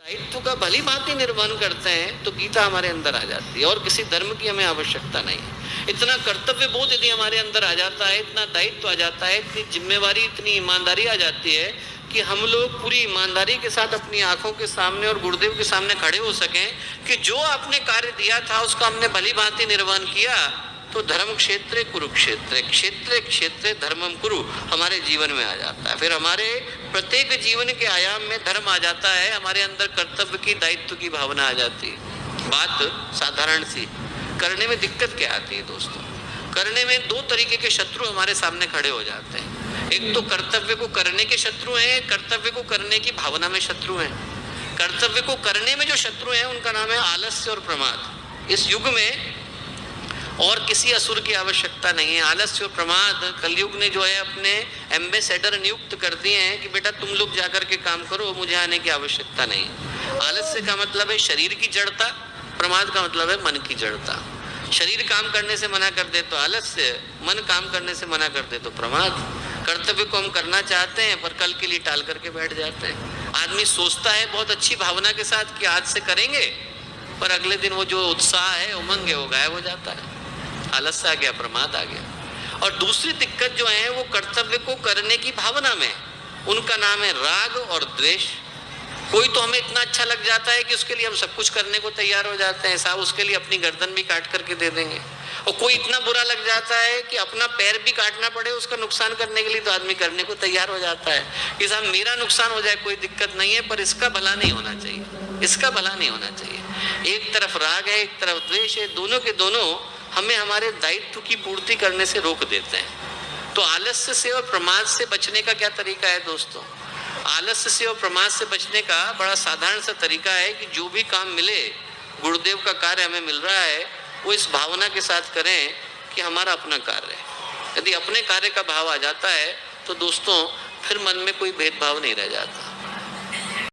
दायित्व का भली भांति निर्वहन करते हैं तो गीता हमारे अंदर आ जाती है और किसी धर्म की हमें आवश्यकता नहीं है। इतना कर्तव्य बोध यदि हमारे अंदर आ जाता है, इतना दायित्व आ जाता है, इतनी जिम्मेवारी, इतनी ईमानदारी आ जाती है कि हम लोग पूरी ईमानदारी के साथ अपनी आंखों के सामने और गुरुदेव के सामने खड़े हो सकें कि जो आपने कार्य दिया था उसका हमने भली भांति निर्वहन किया, तो धर्म क्षेत्र कुरुक्षेत्र, क्षेत्र क्षेत्र धर्मम कुरु हमारे जीवन में आ जाता है। फिर हमारे प्रत्येक जीवन के आयाम में धर्म आ जाता है, हमारे अंदर कर्तव्य की, दायित्व की भावना आ जाती है। बात साधारण सी, करने में दिक्कत क्या आती है दोस्तों? करने में दो तरीके के शत्रु हमारे सामने खड़े हो जाते हैं। एक तो कर्तव्य को करने के शत्रु हैं, कर्तव्य को करने की भावना में शत्रु हैं। कर्तव्य को करने में जो शत्रु हैं उनका नाम है आलस्य और प्रमाद। इस युग में और किसी असुर की आवश्यकता नहीं है। आलस्य और प्रमाद कलयुग ने जो है अपने एम्बेसडर नियुक्त कर दिए हैं कि बेटा तुम लोग जाकर के काम करो, मुझे आने की आवश्यकता नहीं। आलस्य का मतलब है शरीर की जड़ता, प्रमाद का मतलब है मन की जड़ता। शरीर काम करने से मना कर दे तो आलस्य, मन काम करने से मना कर दे तो प्रमाद। कर्तव्य को हम करना चाहते हैं पर कल के लिए टाल करके बैठ जाते हैं। आदमी सोचता है बहुत अच्छी भावना के साथ कि आज से करेंगे, पर अगले दिन वो जो उत्साह है, उमंग है, वो गायब हो जाता है। आलस्य आ गया, प्रमाद आ गया। और दूसरी दिक्कत जो है वो कर्तव्य को करने की भावना में, उनका नाम है राग और द्वेष। कोई तो हमें इतना अच्छा लग जाता है कि उसके लिए हम सब कुछ करने को तैयार हो जाते हैं, साहब उसके लिए अपनी गर्दन भी काट करके दे देंगे। और कोई इतना बुरा लग जाता है कि अपना पैर भी काटना पड़े उसका नुकसान करने के लिए, तो आदमी करने को तैयार हो जाता है कि साहब मेरा नुकसान हो जाए कोई दिक्कत नहीं है, पर इसका भला नहीं होना चाहिए, इसका भला नहीं होना चाहिए। एक तरफ राग है, एक तरफ द्वेष है, दोनों के दोनों हमें हमारे दायित्व की पूर्ति करने से रोक देते हैं। तो आलस्य से और प्रमाद से बचने का क्या तरीका है दोस्तों? आलस्य से और प्रमाद से बचने का बड़ा साधारण सा तरीका है कि जो भी काम मिले, गुरुदेव का कार्य हमें मिल रहा है, वो इस भावना के साथ करें कि हमारा अपना कार्य है। यदि अपने कार्य का भाव आ जाता है तो दोस्तों फिर मन में कोई भेदभाव नहीं रह जाता।